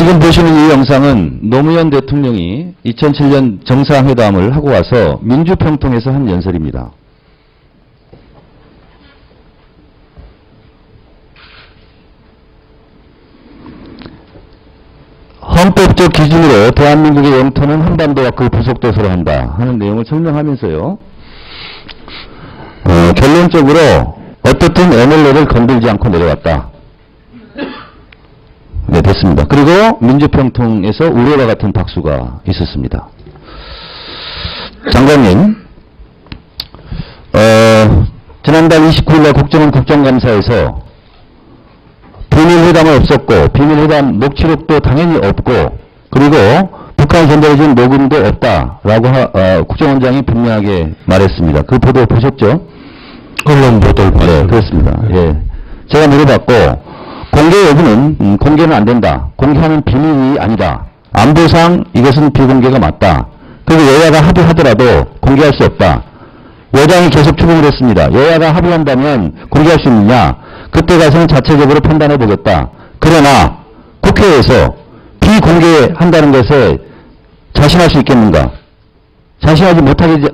지금 보시는 이 영상은 노무현 대통령이 2007년 정상회담을 하고 와서 민주평통에서 한 연설입니다. 헌법적 기준으로 대한민국의 영토는 한반도와 그 부속도서로 한다 하는 내용을 설명하면서요. 결론적으로 어떻든 NLL을 건들지 않고 내려왔다. 네, 됐습니다. 그리고 민주평통에서 우려와 같은 박수가 있었습니다. 장관님, 지난달 29일날 국정원 국정감사에서 비밀회담은 없었고 비밀회담 녹취록도 당연히 없고 그리고 북한이 전달해준 녹음도 없다라고 국정원장이 분명하게 말했습니다. 그 보도 보셨죠? 언론 보도를 네, 그렇습니다. 예. 제가 물어봤고 공개 여부는 공개는 안 된다. 공개하는 비밀이 아니다. 안보상 이것은 비공개가 맞다. 그리고 여야가 합의하더라도 공개할 수 없다. 여당이 계속 추궁을 했습니다. 여야가 합의한다면 공개할 수 있느냐? 그때 가서는 자체적으로 판단해 보겠다. 그러나 국회에서 비공개한다는 것에 자신할 수 있겠는가? 자신하지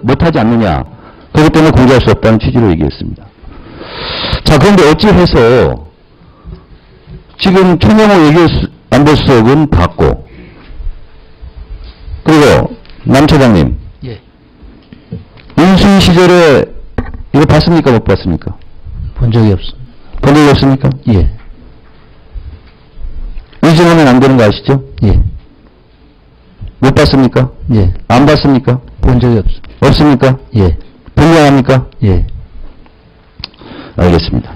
못하지 않느냐? 그렇기 때문에 공개할 수 없다는 취지로 얘기했습니다. 자, 그런데 어찌해서 지금 최명호 외교안보수석은 받고 그리고 남 차장님 예. 인수위 시절에 이거 봤습니까? 못 봤습니까? 본 적이 없습니다. 본 적이 없습니까? 예. 위증하면 안 되는 거 아시죠? 예. 못 봤습니까? 예. 안 봤습니까? 본 적이 없습니다. 없습니까? 예. 분명합니까? 예. 알겠습니다.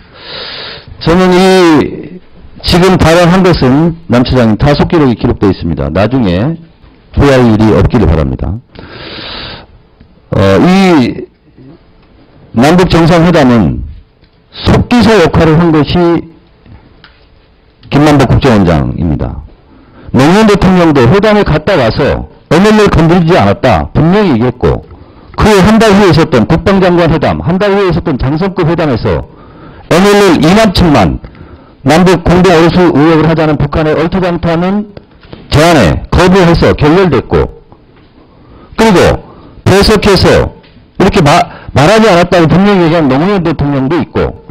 저는 지금 발언한 것은 남 차장님 다속 기록이 기록되어 있습니다. 나중에 후회할 일이 없기를 바랍니다. 이 남북 정상회담은 속기사 역할을 한 것이 김만복 국정원장입니다. 노무현 대통령도 회담에 갔다 와서 NLL 건드리지 않았다 분명히 얘기했고 그 한 달 후에 있었던 국방장관 회담, 한 달 후에 있었던 장성급 회담에서 NLL 2만 층만 남북 공동 오수 의혹을 하자는 북한의 얼토당토하는 제안에 거부해서 결렬됐고 그리고 배석해서 이렇게 말하지 않았다고 분명히 얘기한 노무현 대통령도 있고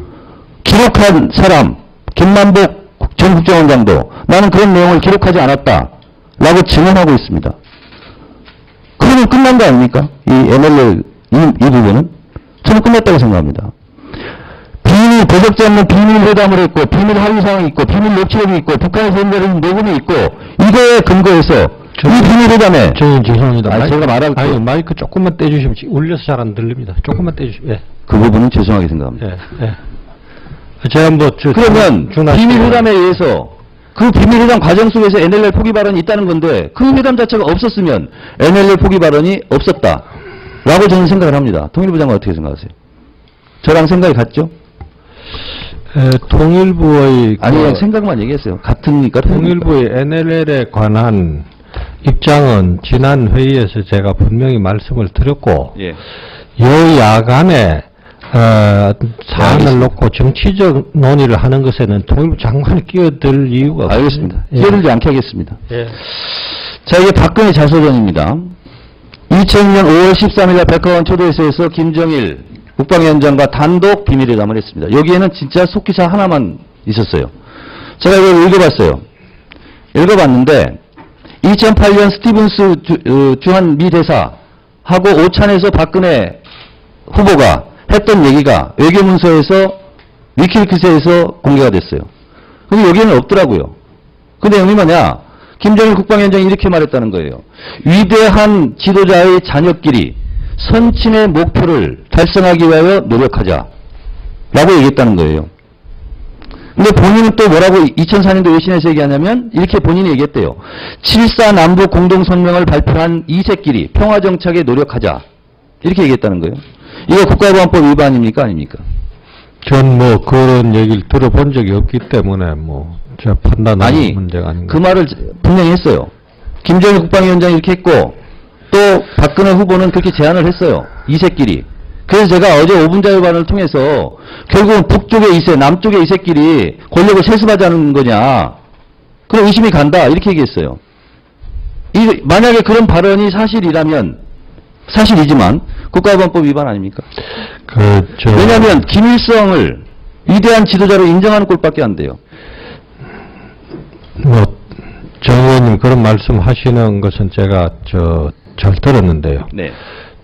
기록한 사람 김만복 전 국정원장도 나는 그런 내용을 기록하지 않았다라고 증언하고 있습니다. 그러면 끝난 거 아닙니까? 이 NLL 이 부분은 저는 끝났다고 생각합니다. 비밀 배적지 않는 비밀 회담을 했고 비밀 합의 사항이 있고 비밀 녹취록이 있고 북한에서 전달한 녹음이 있고 이거에 근거해서 이 비밀 회담에 저는 죄송합니다. 제가 말할 아니 마이크 조금만 떼주시면 울려서 잘 안 들립니다. 조금만 떼주시면. 예. 그 부분은 죄송하게 생각합니다. 예. 예. 제가 뭐 그러면 비밀 회담에 의해서 그 비밀 회담 과정 속에서 NLL 포기 발언이 있다는 건데 그 회담 자체가 없었으면 NLL 포기 발언이 없었다라고 저는 생각을 합니다. 통일부 장관 어떻게 생각하세요? 저랑 생각이 같죠? 통일부의 아니 생각만 얘기했어요. 같으니까 통일부의 NLL에 관한 입장은 지난 회의에서 제가 분명히 말씀을 드렸고 예. 여야 간에 사안을 놓고 정치적 논의를 하는 것에는 통일부 장관이 끼어들 이유가 없습니다. 알겠습니다. 예. 끼어들지 않게 하겠습니다. 예. 자, 이게 박근혜 자서전입니다. 2002년 5월 13일 날 백화원 초대소에서 김정일 국방위원장과 단독 비밀회담을 했습니다. 여기에는 진짜 속기사 하나만 있었어요. 제가 이걸 읽어봤어요. 읽어봤는데 2008년 스티븐스 주한 미 대사하고 오찬에서 박근혜 후보가 했던 얘기가 외교문서에서 위키리크스에서 공개가 됐어요. 근데 여기에는 없더라고요. 그 내용이 뭐냐? 김정일 국방위원장이 이렇게 말했다는 거예요. 위대한 지도자의 자녀끼리 선친의 목표를 달성하기 위하여 노력하자 라고 얘기했다는 거예요. 근데 본인은 또 뭐라고 2004년도 외신에서 얘기하냐면 이렇게 본인이 얘기했대요. 7.4 남북 공동성명을 발표한 이새끼리 평화정착에 노력하자 이렇게 얘기했다는 거예요. 이거 국가보안법 위반입니까 아닙니까? 전 뭐 그런 얘기를 들어본 적이 없기 때문에 뭐 제가 판단하는 문제가 아닌가. 그 말을 분명히 했어요. 김정일 국방위원장이 이렇게 했고 또 박근혜 후보는 그렇게 제안을 했어요. 이새끼리. 그래서 제가 어제 5분 자유반을 통해서 결국은 북쪽의 이새, 남쪽의 이새끼리 권력을 세습하자는 거냐. 그럼 의심이 간다. 이렇게 얘기했어요. 만약에 그런 발언이 사실이지만 국가보안법 위반 아닙니까? 왜냐하면 김일성을 위대한 지도자로 인정하는 꼴밖에 안 돼요. 정 의원님 그런 말씀하시는 것은 제가 잘 들었는데요. 네.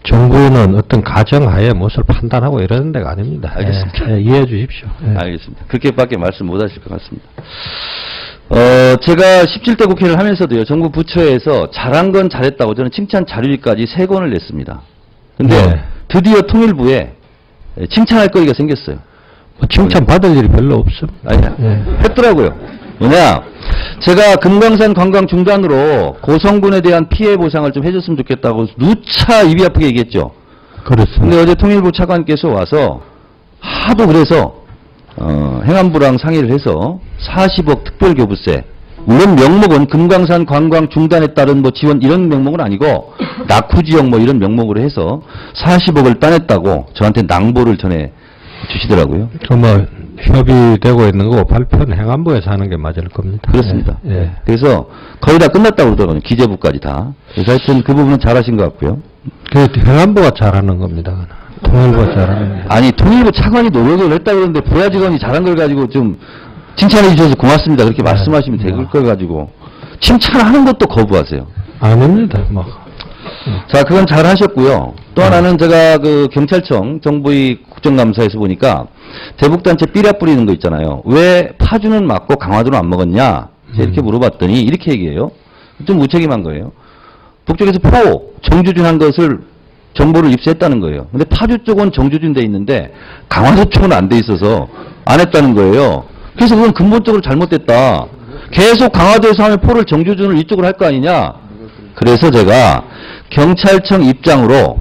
정부는 어떤 가정하에 무엇을 판단하고 이러는 데가 아닙니다. 알겠습니다. 이해해 주십시오. 알겠습니다. 그렇게밖에 말씀 못 하실 것 같습니다. 제가 17대 국회를 하면서도요, 정부 부처에서 잘한 건 잘했다고 저는 칭찬 자료까지 3권을 냈습니다. 근데 네. 드디어 통일부에 칭찬할 거리가 생겼어요. 칭찬 받을 일이 별로 없습니다. 아니야. 했더라고요. 뭐냐. 제가 금강산 관광 중단으로 고성군에 대한 피해 보상을 좀 해줬으면 좋겠다고 누차 입이 아프게 얘기했죠. 그렇습니다. 근데 어제 통일부 차관께서 와서 하도 그래서 행안부랑 상의를 해서 40억 특별교부세, 물론 명목은 금강산 관광 중단에 따른 뭐 지원 이런 명목은 아니고 낙후지역 뭐 이런 명목으로 해서 40억을 따냈다고 저한테 낭보를 전해 주시더라고요. 협의되고 있는 거고 발표는 행안부에서 하는 게 맞을 겁니다. 그렇습니다. 예. 그래서 거의 다 끝났다고 그러더라고요. 기재부까지 다. 그래서 하여튼 그 부분은 잘하신 것 같고요. 행안부가 잘하는 겁니다. 통일부가 잘하는 겁니다. 아니 통일부 차관이 노력을 했다고 그러는데 부하 직원이 잘한 걸 가지고 좀 칭찬해 주셔서 고맙습니다. 그렇게 말씀하시면 될 걸 가지고 칭찬하는 것도 거부하세요. 아닙니다. 자, 그건 잘 하셨고요. 또 하나는 제가 그 경찰청 정부의 국정감사에서 보니까 대북단체 삐라 뿌리는 거 있잖아요. 왜 파주는 맞고 강화도는 안 먹었냐? 이렇게 물어봤더니 이렇게 얘기해요. 좀 무책임한 거예요. 북쪽에서 정주준한 것을 정보를 입수했다는 거예요. 근데 파주 쪽은 정주준 돼 있는데 강화도 쪽은 안 돼 있어서 안 했다는 거예요. 그래서 그건 근본적으로 잘못됐다. 계속 강화도에서 하면 포를 정주준을 이쪽으로 할 거 아니냐? 그래서 제가 경찰청 입장으로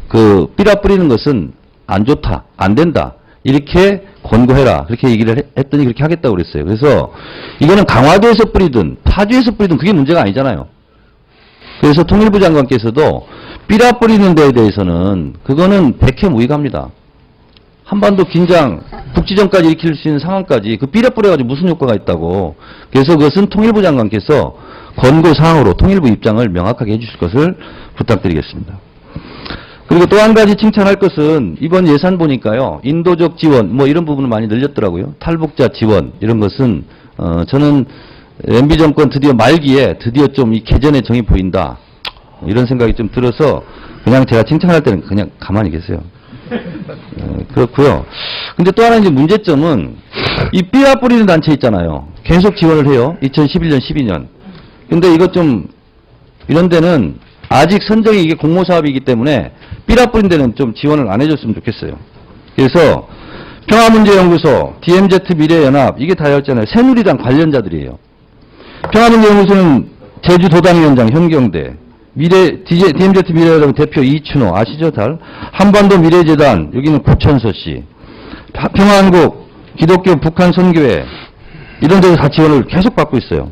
그 삐라 뿌리는 것은 안 좋다, 안 된다 이렇게 권고해라 그렇게 얘기를 했더니 그렇게 하겠다고 그랬어요. 그래서 이거는 강화도에서 뿌리든 파주에서 뿌리든 그게 문제가 아니잖아요. 그래서 통일부 장관께서도 삐라 뿌리는 데에 대해서는 그거는 백해무익합니다. 한반도 긴장, 북지전까지 일으킬 수 있는 상황까지 그 삐라 뿌려가지고 무슨 효과가 있다고. 그래서 그것은 통일부 장관께서 권고사항으로 통일부 입장을 명확하게 해주실 것을 부탁드리겠습니다. 그리고 또 한 가지 칭찬할 것은 이번 예산 보니까요. 인도적 지원 뭐 이런 부분을 많이 늘렸더라고요. 탈북자 지원 이런 것은 저는 MB 정권 드디어 말기에 드디어 좀 이 개전의 정이 보인다. 이런 생각이 좀 들어서 그냥 제가 칭찬할 때는 그냥 가만히 계세요. 그렇고요. 근데 또 하나 이제 문제점은 이 삐아 뿌리는 단체 있잖아요. 계속 지원을 해요. 2011년, 12년. 근데 이것 좀 이런 데는 아직 선정이 이게 공모사업이기 때문에 삐라 뿌린 데는 좀 지원을 안 해줬으면 좋겠어요. 그래서 평화문제연구소, DMZ 미래연합 이게 다였잖아요. 새누리당 관련자들이에요. 평화문제연구소는 제주도당위원장 현경대, DMZ 미래연합 대표 이춘호 아시죠? 한반도 미래재단 여기는 고천서 씨, 평화한국 기독교 북한 선교회 이런 데서 다 지원을 계속 받고 있어요.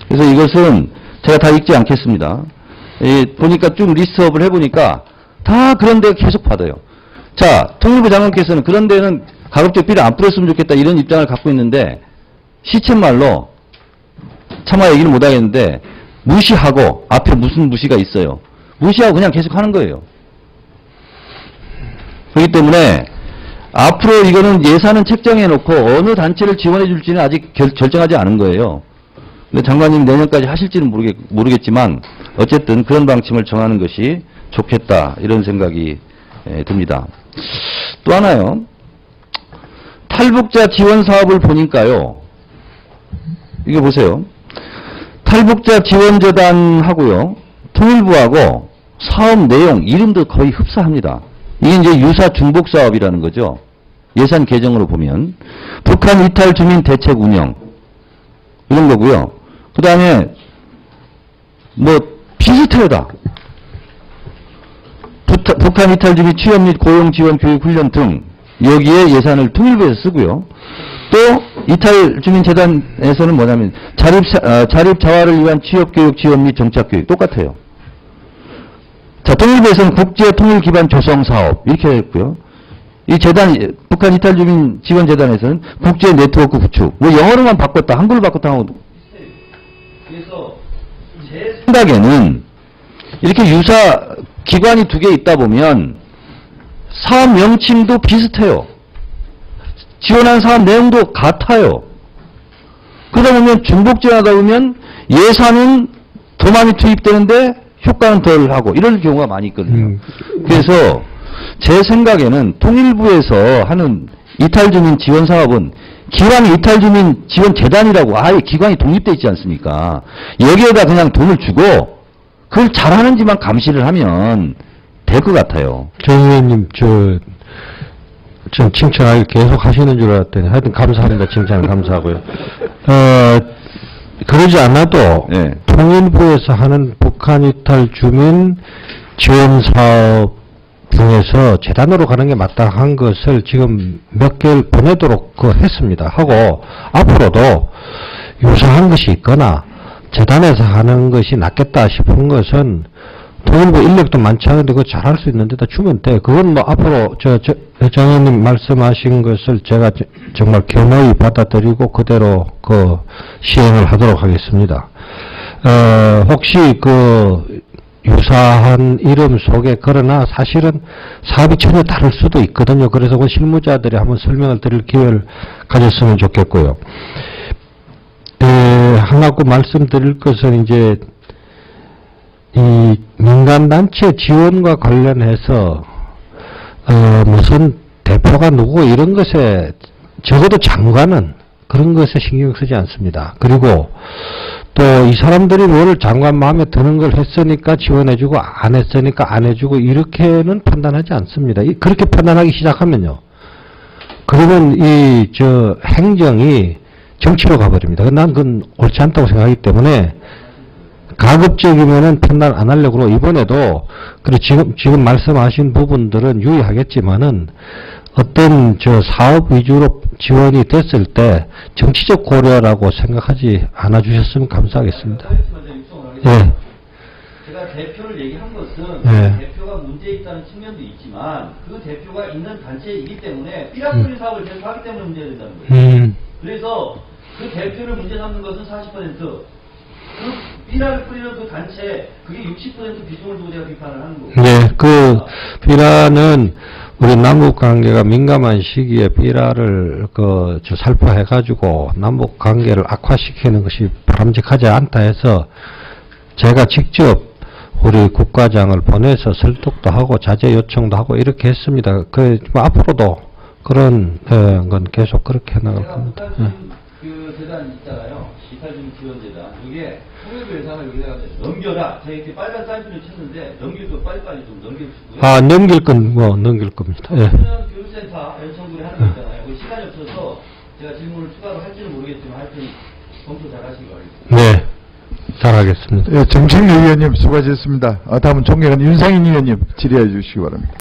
그래서 이것은 제가 다 읽지 않겠습니다. 보니까 쭉 리스트업을 해보니까 다 그런 데가 계속 받아요. 자, 통일부 장관께서는 그런 데는 가급적 삐를 안 뿌렸으면 좋겠다 이런 입장을 갖고 있는데 시쳇말로 차마 얘기를 못 하겠는데 무시하고 앞에 무슨 무시가 있어요. 무시하고 그냥 계속 하는 거예요. 그렇기 때문에 앞으로 이거는 예산은 책정해 놓고 어느 단체를 지원해 줄지는 아직 결정하지 않은 거예요. 근데 장관님 내년까지 하실지는 모르겠지만 어쨌든 그런 방침을 정하는 것이 좋겠다 이런 생각이 듭니다. 또 하나요. 탈북자 지원 사업을 보니까요. 이거 보세요. 탈북자 지원재단하고요. 통일부하고 사업 내용, 이름도 거의 흡사합니다. 이게 이제 유사 중복 사업이라는 거죠. 예산 개정으로 보면. 북한 이탈 주민 대책 운영. 이런 거고요. 그 다음에 뭐 비슷해요 다. 북한 이탈 주민 취업 및 고용 지원 교육 훈련 등 여기에 예산을 통일부에서 쓰고요. 또 이탈 주민 재단에서는 뭐냐면 자립 자활을 위한 취업 교육 지원 및 정착 교육 똑같아요. 자, 통일부에서는 국제 통일 기반 조성 사업 이렇게 했고요. 이 재단, 북한 이탈주민 지원재단에서는 국제 네트워크 구축. 뭐 영어로만 바꿨다, 한글로 바꿨다 하고. 그래서 제 생각에는 이렇게 유사 기관이 두 개 있다 보면 사업 명칭도 비슷해요. 지원한 사업 내용도 같아요. 그러다 보면 중복지원하다 보면 예산은 더 많이 투입되는데 효과는 덜 하고 이런 경우가 많이 있거든요. 그래서 제 생각에는 통일부에서 하는 이탈주민 지원 사업은 기왕 이탈주민 지원재단이라고 아예 기관이 독립되어 있지 않습니까? 여기에다 그냥 돈을 주고 그걸 잘하는지만 감시를 하면 될 것 같아요. 정 의원님, 좀 칭찬하기 계속 하시는 줄 알았더니 하여튼 감사합니다. 칭찬 감사하고요. 그러지 않아도 네. 통일부에서 하는 북한 이탈 주민 지원 사업 중에서 재단으로 가는 게 마땅한 것을 지금 몇 개를 보내도록 했습니다. 하고 앞으로도 유사한 것이 있거나 재단에서 하는 것이 낫겠다 싶은 것은 통일부 인력도 많지 않은데 그거 잘할 수 있는 데다 주면 돼. 그건 뭐 앞으로 정 의원님 말씀하신 것을 제가 정말 겸허히 받아들이고 그대로 시행을 하도록 하겠습니다. 혹시 유사한 이름 속에 그러나 사실은 사업이 전혀 다를 수도 있거든요. 그래서 그 실무자들이 한번 설명을 드릴 기회를 가졌으면 좋겠고요. 하나 꼭 말씀드릴 것은 이제 이 민간단체 지원과 관련해서 무슨 대표가 누구 이런 것에 적어도 장관은 그런 것에 신경 쓰지 않습니다. 그리고 또 이 사람들이 뭘 장관 마음에 드는 걸 했으니까 지원해주고 안 했으니까 안 해주고 이렇게는 판단하지 않습니다. 그렇게 판단하기 시작하면요. 그러면 행정이 정치로 가버립니다. 난 그건 옳지 않다고 생각하기 때문에 가급적이면은 판단 안 하려고 그러고 이번에도 지금 말씀하신 부분들은 유의하겠지만은 어떤 사업 위주로 지원이 됐을 때 정치적 고려라고 생각하지 않아 주셨으면 감사하겠습니다. 예. 제가 대표를 얘기한 것은 예. 대표가 문제 있다는 측면도 있지만 그 대표가 있는 단체이기 때문에 삐락소리 사업을 계속 하기 때문에 문제가 된다는 거예요. 그래서 그 대표를 문제 삼는 것은 40%, 그 삐라를 뿌리는 그 단체 그게 60% 비중을 두고 제가 비판을 하는 거고. 네, 삐라는 우리 남북 관계가 민감한 시기에 삐라를 살포해가지고 남북 관계를 악화시키는 것이 바람직하지 않다 해서 제가 직접 우리 국과장을 보내서 설득도 하고 자제 요청도 하고 이렇게 했습니다. 앞으로도 그런 건 계속 그렇게 나갈 겁니다. 그 재단 있잖아요. 이탈주민 지원재단. 이게 통일부 예산을 여기다가 넘겨라. 제가 이렇게 빨간 사인표를 쳤는데 넘길 거 빨리빨리 좀 넘겨주시고요. 넘길 건 넘길 겁니다. 예. 교육센터 연천군에 하는 거 있잖아요. 시간이 없어서 제가 질문을 추가로 할지는 모르겠지만 하여튼 검토 잘 하시기 바랍니다. 네. 잘하겠습니다. 정책위 의원님 수고하셨습니다. 다음은 존경하는 윤상인 의원님 질의해 주시기 바랍니다.